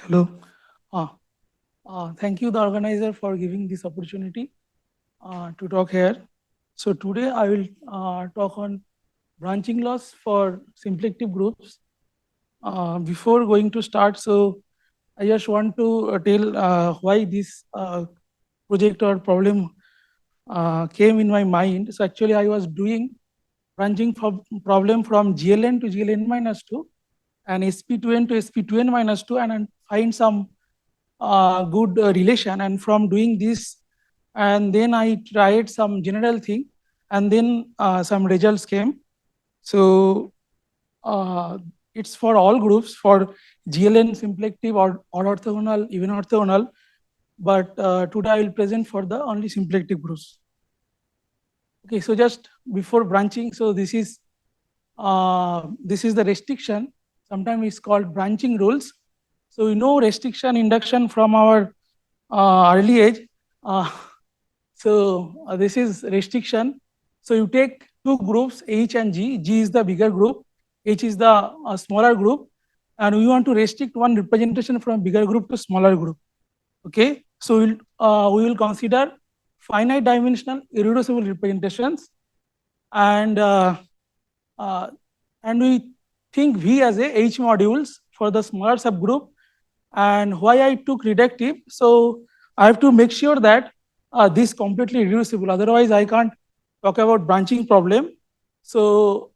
Hello. Uh, Thank you, the organizer, for giving this opportunity to talk here. So today I will talk on branching laws for symplectic groups. Before going to start, so I just want to tell why this project or problem came in my mind. So actually, I was doing branching problem from GLN to GLN minus 2 and SP2N to SP2N minus 2 and find some good relation. And from doing this, and then I tried some general thing, and then some results came. So uh, it's for all groups, for GLN, symplectic, or orthogonal, even orthogonal. But today I will present for the only symplectic groups. Okay, so just before branching, so this is the restriction. Sometimes it's called branching rules. So we know restriction induction from our early age. Uh, this is restriction. So you take two groups, H and G. G is the bigger group, H is the smaller group, and we want to restrict one representation from bigger group to smaller group. Okay, so we will consider finite dimensional irreducible representations, and uh, we think V as a H modules for the smaller subgroup. And why I took reductive? So I have to make sure that this completely reducible. Otherwise, I can't talk about branching problem. So,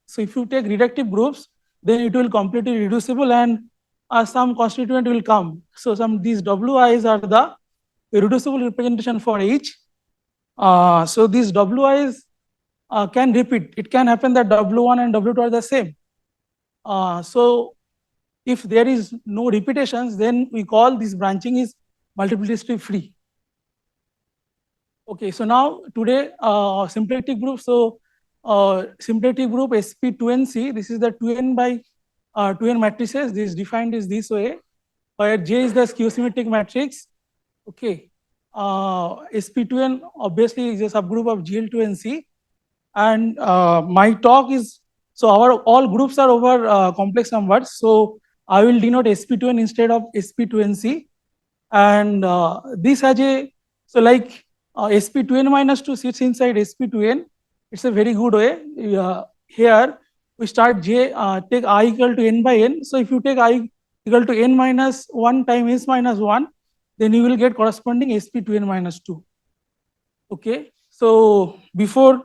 so if you take reductive groups, then it will completely reducible, and some constituent will come. So some these Wi's are the irreducible representation for H. So these Wi's can repeat. It can happen that W1 and W2 are the same. So if there is no repetitions, then we call this branching is multiplicity free. Okay, so now today symplectic group. So symplectic group SP2NC. This is the 2n by 2n matrices. This defined is this way, where J is the skew-symmetric matrix. Okay, SP2n obviously is a subgroup of GL2NC, and my talk is, so our all groups are over complex numbers. So I will denote SP2n instead of SP2NC, and this has a, so like SP2n minus 2 sits inside SP2n. It's a very good way. Here we start J, take I equal to n by n. So if you take I equal to n minus 1 times s minus 1, then you will get corresponding SP2n minus 2. Okay, so before,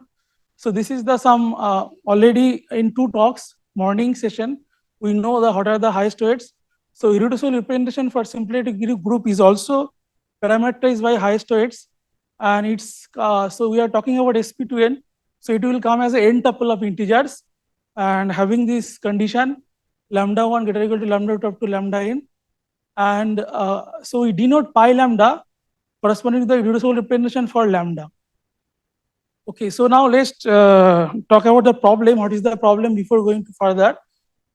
so this is the some already in two talks, morning session, we know the what are the highest weights. So irreducible representation for symplectic group is also parameterized by highest weights, and it's so we are talking about SP2n. So it will come as an n tuple of integers, and having this condition lambda 1 greater or equal to lambda 2 up to lambda n, and so we denote pi lambda corresponding to the irreducible representation for lambda. Okay, so now let's talk about the problem. What is the problem before going to further?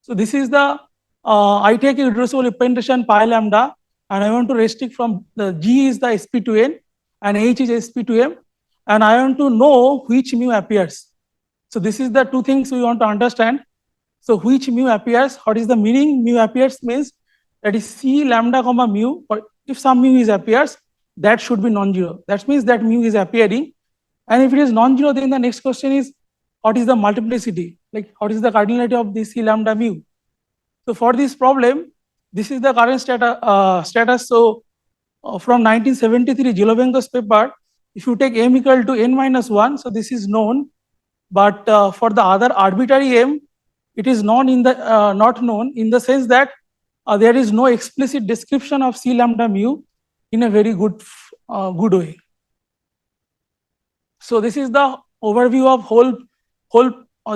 So this is the, I take a irreducible representation pi lambda, and I want to restrict from the G is the SP2n and H is SP2m, and I want to know which mu appears. So this is the two things we want to understand. So which mu appears, what is the meaning? Mu appears means that is C lambda comma mu, or if some mu is appears, that should be non-zero. That means that mu is appearing. And if it is non-zero, then the next question is, what is the multiplicity? Like, what is the cardinality of this C lambda mu? So for this problem, this is the current status. So from 1973 Jilobenko's paper, if you take m equal to n minus 1, so this is known. But for the other arbitrary m, it is known in the not known in the sense that there is no explicit description of C lambda mu in a very good way. So this is the overview of whole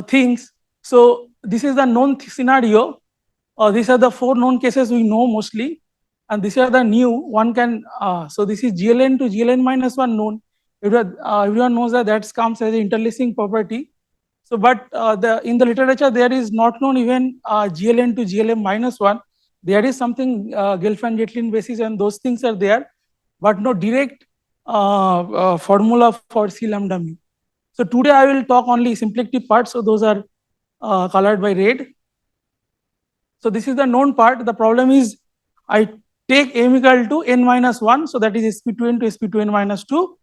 things. So this is the known scenario. These are the four known cases we know mostly, and these are the new one can. So this is GLN to GLN minus 1 known. Everyone knows that that comes as an interlacing property. So, but in the literature there is not known even GLN to GLM minus 1. There is something Gelfand-Jetlin basis, and those things are there, but no direct formula for C lambda mu. So today I will talk only symplectic parts. So those are colored by red. So this is the known part. The problem is I take m equal to n minus 1, so that is sp2n to sp2n minus 2.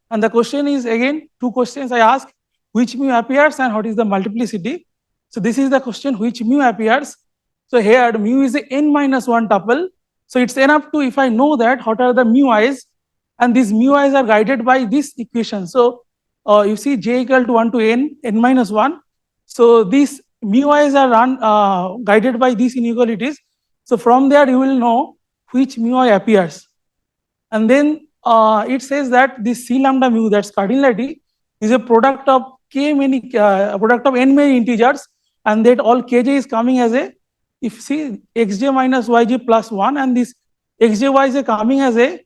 And the question is again, two questions I ask, which mu appears and what is the multiplicity. So this is the question, which mu appears. So here mu is a n minus 1 tuple. So it's enough to, if I know that, what are the mu i's, and these mu i's are guided by this equation. So you see j equal to 1 to n minus 1. So these mu i's are guided by these inequalities. So from there you will know which mu I appears. And then it says that this c lambda mu, that's cardinality, is a product of product of n many integers, and that all kj is coming as a, if see xj minus yj plus 1, and this xj yj coming as a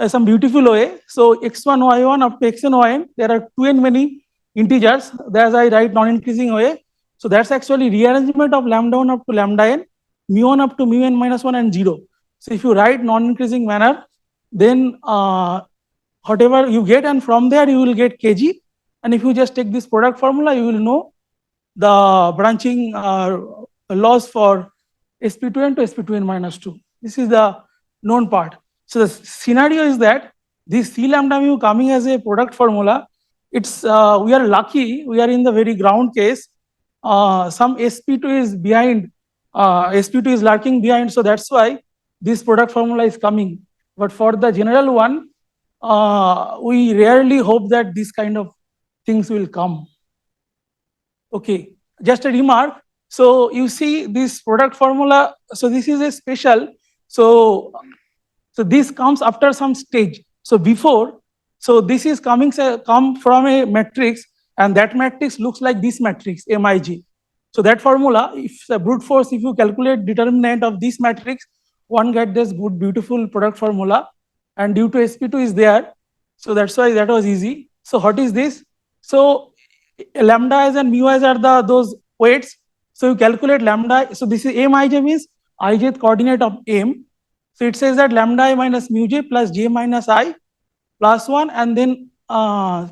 some beautiful way. So x1 y1 up to xn yn, there are 2n many integers, as I write non-increasing way. So that's actually rearrangement of lambda 1 up to lambda n, mu 1 up to mu n minus 1 and 0. So if you write non-increasing manner, then whatever you get, and from there you will get kg. And if you just take this product formula, you will know the branching laws for sp2n to sp2n minus 2. This is the known part. So the scenario is that this c lambda mu coming as a product formula, it's we are lucky, we are in the very ground case. Some sp2 is behind, sp2 is lurking behind, so that's why this product formula is coming. But for the general one, we rarely hope that this kind of things will come. Okay, just a remark. So you see this product formula, so this is a special, so this comes after some stage. So before, so this is come from a matrix, and that matrix looks like this matrix Mij. So that formula, if the brute force, if you calculate determinant of this matrix, one get this good beautiful product formula, and due to sp2 is there, so that's why that was easy. So what is this? So lambdas and mu i's are those weights. So you calculate lambda. So this is mij means ijth coordinate of m. So it says that lambda I minus mu j plus j minus I plus 1, and then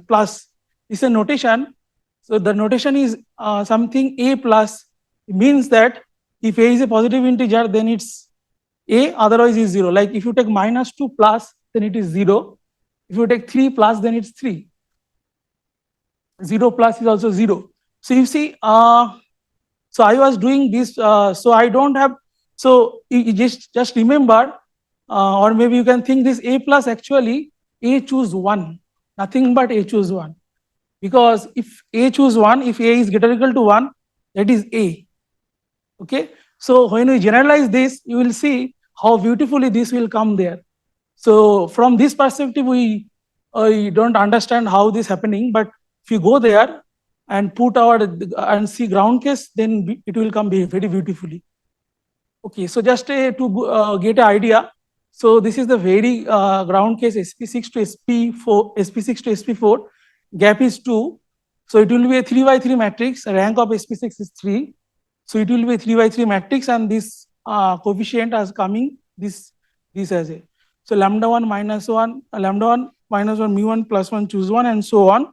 plus is a notation. So the notation is something a plus, means that if a is a positive integer, then it's a, otherwise is 0. Like if you take minus 2 plus, then it is 0. If you take 3 plus, then it's 3. 0 plus is also 0. So you see, so I was doing this, so I don't have, so you just remember, or maybe you can think this a plus, actually a choose 1, nothing but a choose 1. Because if a choose 1, if a is greater or equal to 1, that is a. Okay, so when we generalize this, you will see how beautifully this will come there. So from this perspective, we don't understand how this is happening, but if you go there and put and see ground case, then it will come very beautifully. Okay, so just to get an idea, so this is the very ground case sp6 to sp4, sp6 to sp4, gap is 2, so it will be a 3 by 3 matrix, rank of sp6 is 3, so it will be a 3 by 3 matrix, and this coefficient is coming this as a, so lambda 1 minus 1, lambda 1 minus 1, mu 1 plus 1 choose 1, and so on.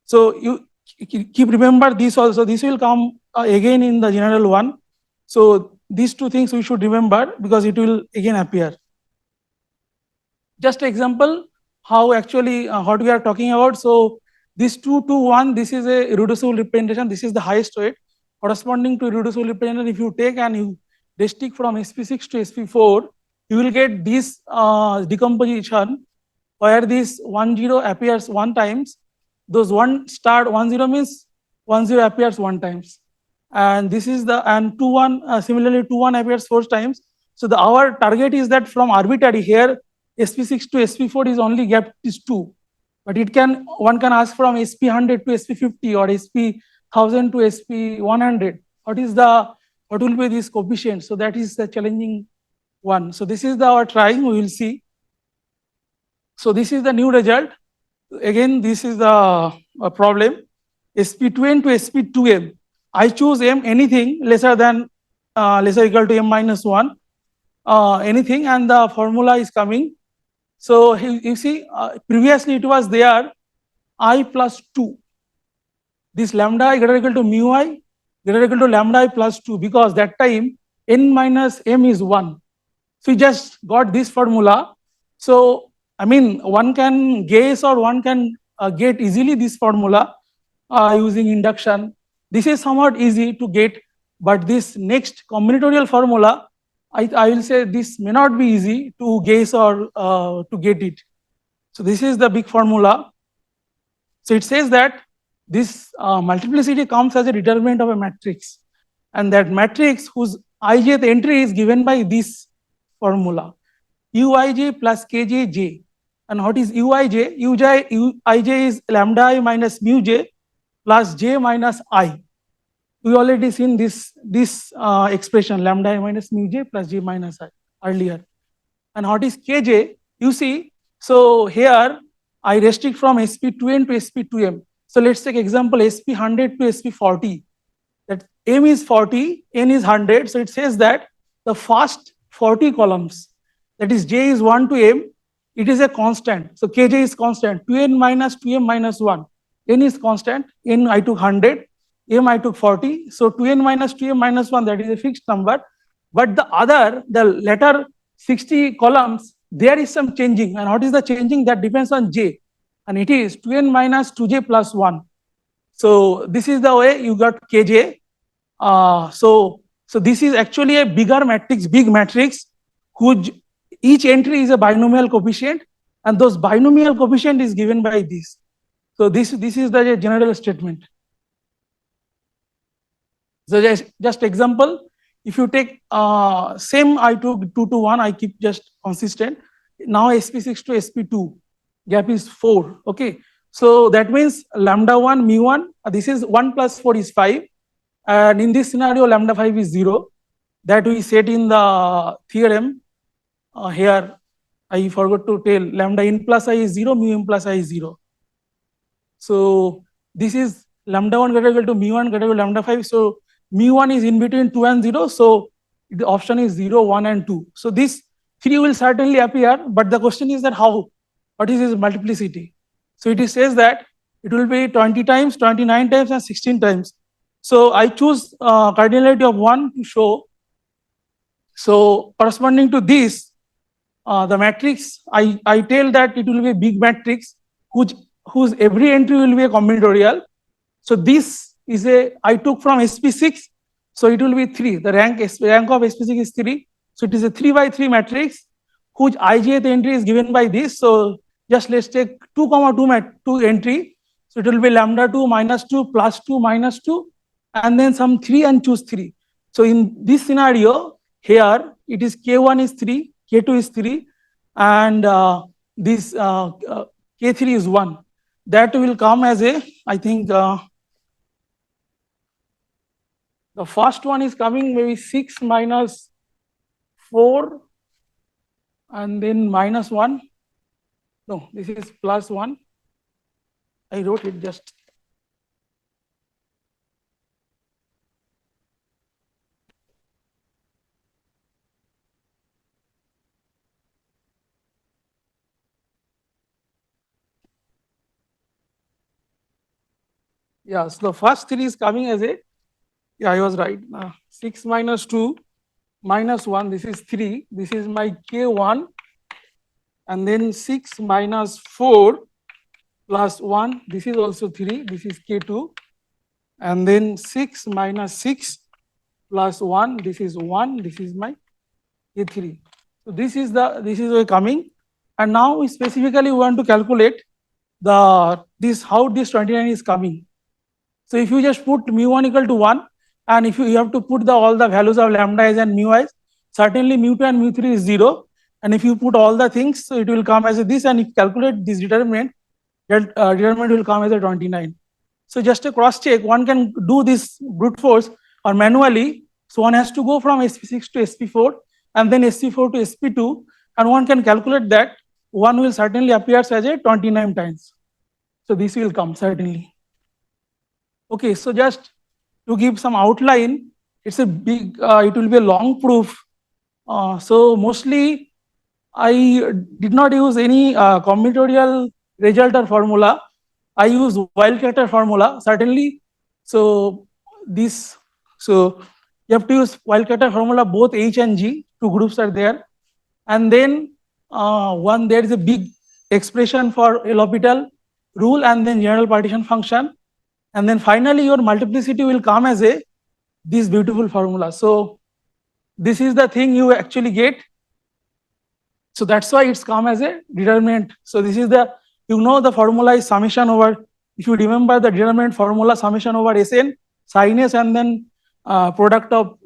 So you keep remember this also, this will come again in the general one. So these two things we should remember, because it will again appear. Just example how actually what we are talking about. So this 2 to 1, this is a irreducible representation, this is the highest weight corresponding to irreducible representation. If you take and you restrict from sp6 to sp4, you will get this decomposition where this 1 0 appears 1 times. Those 1 star 1 0 means 1 0 appears 1 times, and this is the, and 2 1 similarly 2 1 appears 4 times. So our target is that from arbitrary here sp6 to sp4 is only gap is 2, but it can, one can ask from sp100 to sp50 or sp1000 to sp100, what will be this coefficient. So that is the challenging one. So this is our trying, we will see. So this is the new result. Again, this is the problem. sp2n to sp2m, I choose m anything lesser than lesser equal to m minus 1, anything, and the formula is coming. So you see, previously it was there I plus 2. This lambda I greater or equal to mu I greater or equal to lambda I plus 2, because that time n minus m is 1. So we just got this formula. So I mean, one can guess or one can get easily this formula using induction. This is somewhat easy to get, but this next combinatorial formula, I will say this may not be easy to guess or to get it. So this is the big formula. So it says that this multiplicity comes as a determinant of a matrix, and that matrix whose ijth entry is given by this formula, uij plus kj j. And what is uij? Uij is lambda I minus mu j plus j minus I. We already seen this expression lambda I minus mu j plus j minus I earlier. And what is kj? You see, so here I restrict from sp2n to sp2m. So let's take example sp100 to sp40. That m is 40, n is 100. So it says that the first 40 columns, that is j is 1 to m, it is a constant. So kj is constant, 2n minus 2m minus 1. N is constant, n I took 100, m I took 40. So 2n minus 2m minus 1, that is a fixed number. But the latter 60 columns, there is some changing. And what is the changing? That depends on j. And it is 2n minus 2j plus 1. So this is the way you got kj. So this is actually a big matrix, whose each entry is a binomial coefficient, and those binomial coefficient is given by this. So this is the general statement. So just example, if you take same I took 2 to 1, I keep just consistent. Now sp6 to sp2, gap is 4. Okay, so that means lambda 1 mu 1, this is 1 plus 4 is 5, and in this scenario lambda 5 is 0. That we set in the theorem. Here I forgot to tell, lambda n plus I is 0, mu m plus I is 0. So this is lambda 1 greater to mu 1 greater to lambda 5. So mu 1 is in between 2 and 0. So the option is 0, 1 and 2. So this 3 will certainly appear, but the question is that how? What is its multiplicity? So it says that it will be 20 times, 29 times and 16 times. So I choose cardinality of 1 to show. So corresponding to this, the matrix, I tell that it will be a big matrix whose every entry will be a combinatorial. So this is I took from sp6, so it will be 3. The rank of sp6 is 3. So it is a 3 by 3 matrix whose ijth entry is given by this. So just let's take 2, 2 entry. So it will be lambda 2 minus 2 plus 2 minus 2 and then some 3 and choose 3. So in this scenario here it is k1 is 3, k2 is 3 and this k3 is 1. That will come as I think the first one is coming maybe 6 minus 4 and then minus 1. No, this is plus 1. I wrote it just. Yeah, so the first 3 is coming as yeah, I was right. 6 minus 2 minus 1, this is 3. This is my k1. And then 6 minus 4 plus 1, this is also 3. This is k2. And then 6 minus 6 plus 1, this is 1. This is my k3. So this is coming. And now we specifically want to calculate how this 29 is coming. So if you just put mu1 equal to 1, and if you have to put all the values of lambda is and mu i's, certainly mu2 and mu3 is 0. And if you put all the things, so it will come as this, and if you calculate this determinant, that determinant will come as a 29. So just a cross check, one can do this brute force or manually. So one has to go from sp6 to sp4 and then sp4 to sp2, and one can calculate that one will certainly appears as a 29 times. So this will come certainly. Okay, so just to give some outline, it's a big, it will be a long proof. So mostly I did not use any combinatorial result or formula. I use wildcatter formula certainly. So you have to use wildcatter formula, both H and G, two groups are there. and then there is a big expression for L'Hopital rule, and then general partition function, and then finally your multiplicity will come as this beautiful formula. So this is the thing you actually get. So that's why it's come as a determinant. So this is the, the formula is summation over, if you remember the determinant formula, summation over Sn, sin S, and then product of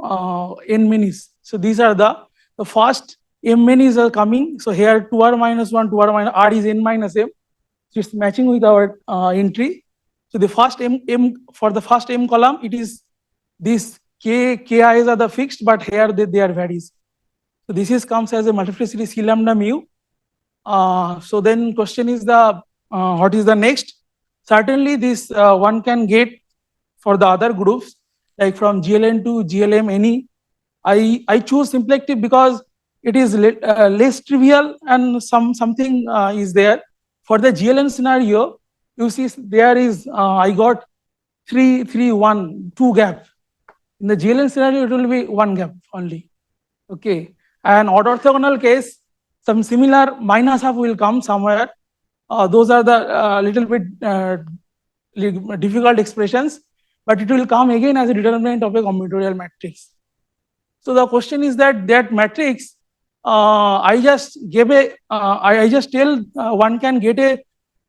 n minis. So these are the first m minis are coming. So here 2r minus 1, 2r minus r is n minus m. So it's matching with our entry. So the first for the first m column, it is this ki's are the fixed, but here they are varies. So this comes as a multiplicity C lambda mu. So then question is what is the next? Certainly this one can get for the other groups, like from GLN to GLM any. I choose symplectic because it is less trivial and something is there. For the GLN scenario, you see there is I got 3, 3, 1, 2 gap. In the GLN scenario, it will be 1 gap only. Okay. And odd orthogonal case, some similar minus half will come somewhere. Those are the little bit difficult expressions, but it will come again as a determinant of a combinatorial matrix. So the question is that matrix, I just gave I just tell one can get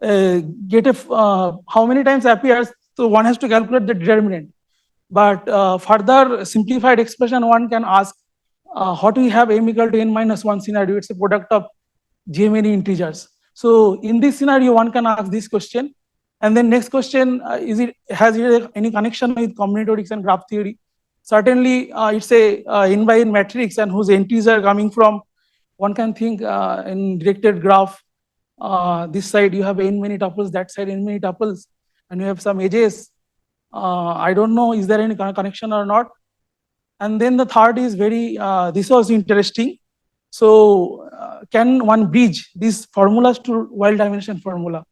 how many times appears. So one has to calculate the determinant. But further simplified expression, one can ask what we have m equal to n minus 1 scenario. It's a product of j many integers. So in this scenario, one can ask this question. And then next question, has it any connection with combinatorics and graph theory? Certainly, it's a n by n matrix, and whose entries are coming from, one can think in directed graph. This side you have n many tuples, that side n many tuples, and you have some edges. I don't know, is there any connection or not? And then the third is this was interesting. So can one bridge these formulas to wild dimension formula?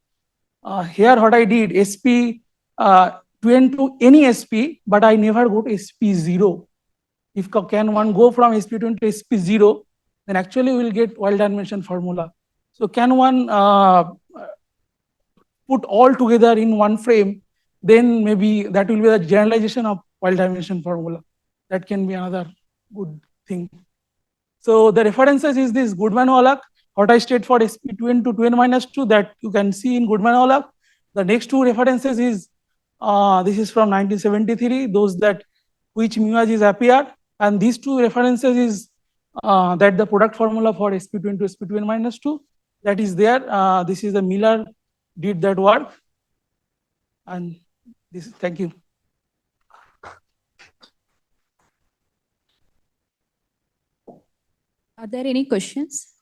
Here what I did, SP, to n to any SP, but I never go to SP0. If can one go from SP2 to SP0, then actually we will get wild dimension formula. So can one put all together in one frame, then maybe that will be the generalization of wild dimension formula. That can be another good thing. So the references is this Goodman-Wallach, what I state for SP2n to 2n minus 2, that you can see in Goodman-Wallach. The next two references is, this is from 1973, those that which muaj is appeared, and these two references is that the product formula for SP2n to SP2n minus 2, that is there. This is the Miller did that work, and this, thank you. Are there any questions?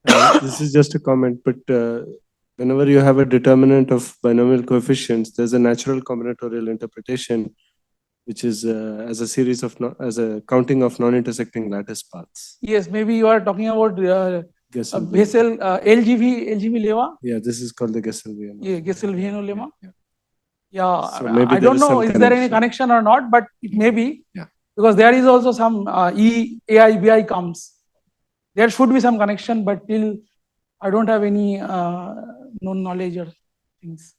This is just a comment, but whenever you have a determinant of binomial coefficients, there's a natural combinatorial interpretation, which is as a series of as a counting of non-intersecting lattice paths. Yes, maybe you are talking about Bessel LGV lemma. Yeah, this is called the Bessel-Vienno. Yeah, Bessel-Vienno lemma. Yeah, so maybe I don't know is there any connection or not, but it may be. Yeah. Because there is also some AI, BI comes. There should be some connection, but till I don't have any known knowledge or things.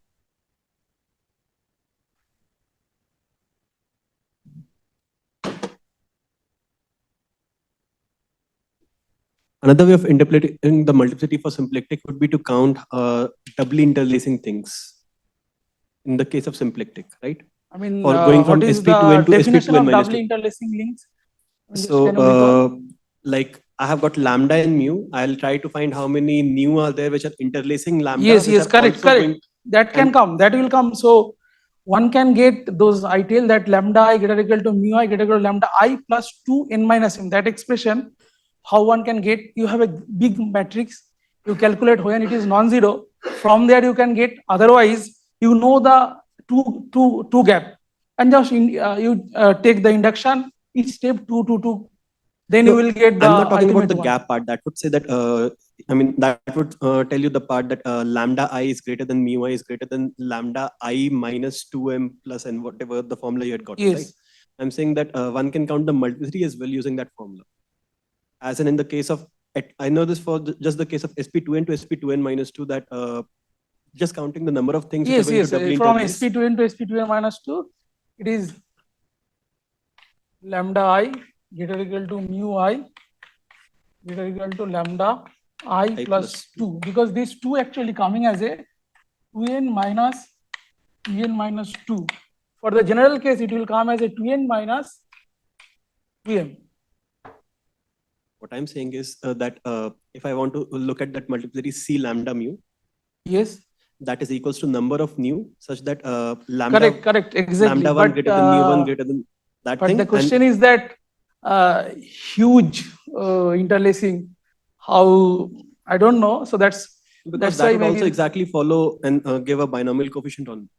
Another way of interpreting the multiplicity for symplectic would be to count doubly interlacing things. In the case of symplectic, right? I mean, or going from SP2n to SP2n minus 2. Interlacing links. So, like I have got lambda and mu. I'll try to find how many nu are there which are interlacing lambda. Yes, yes, correct. That can come. That will come. So one can get those. I tell that lambda I greater equal to mu I greater equal to lambda I plus 2 n minus m. That expression, how one can get? You have a big matrix. You calculate when it is non-zero. From there you can get. Otherwise, you know the two gap, and just you take the induction. Each step 2, 2, 2. Then you will get the. I'm not talking about the one. gap part. That would say that. I mean, that would tell you the part that lambda I is greater than mu I is greater than lambda I minus 2m plus n, whatever the formula you had got. Yes. Right? I'm saying that one can count the multiplicity as well using that formula. As in the case of, I know this for just the case of sp2n to sp2n minus 2, that just counting the number of things Yes, which are going yes. to doubly From interlace. sp2n to sp2n minus 2, it is lambda I greater or equal to mu I greater or equal to lambda I plus 2, because these 2 actually coming as a 2n minus en minus 2. For the general case, it will come as a 2n minus 2m. What I'm saying is that if I want to look at that multiplicity C lambda mu, Yes, that is equals to number of nu, such that lambda, correct, exactly. lambda 1 But, greater than mu 1 greater than that but thing. the question is that huge interlacing, how, I don't know. So that's because why that would maybe also exactly follow and give a binomial coefficient on.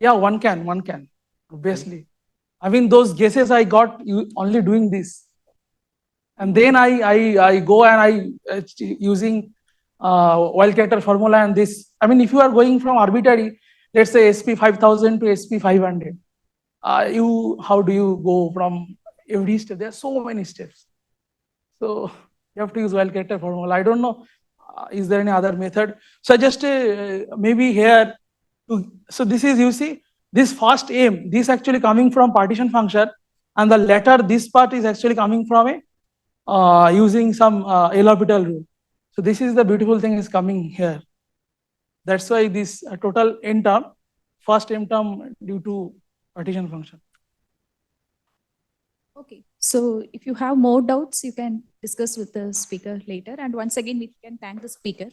yeah, one can, obviously. I mean, those guesses I got only doing this. And then I go and using Wildcatter formula and this. I mean, if you are going from arbitrary, let's say SP 5000 to SP 500, how do you go from every step? There are so many steps. So you have to use Wildcatter formula. I don't know, is there any other method? So just maybe here, so this is, you see, this first m, this actually coming from partition function, and the latter, this part is actually coming from a using some L'Hopital rule. So this is the beautiful thing is coming here. That's why this total n term, first m term due to partition function. Okay, so if you have more doubts, you can discuss with the speaker later. And once again, we can thank the speaker.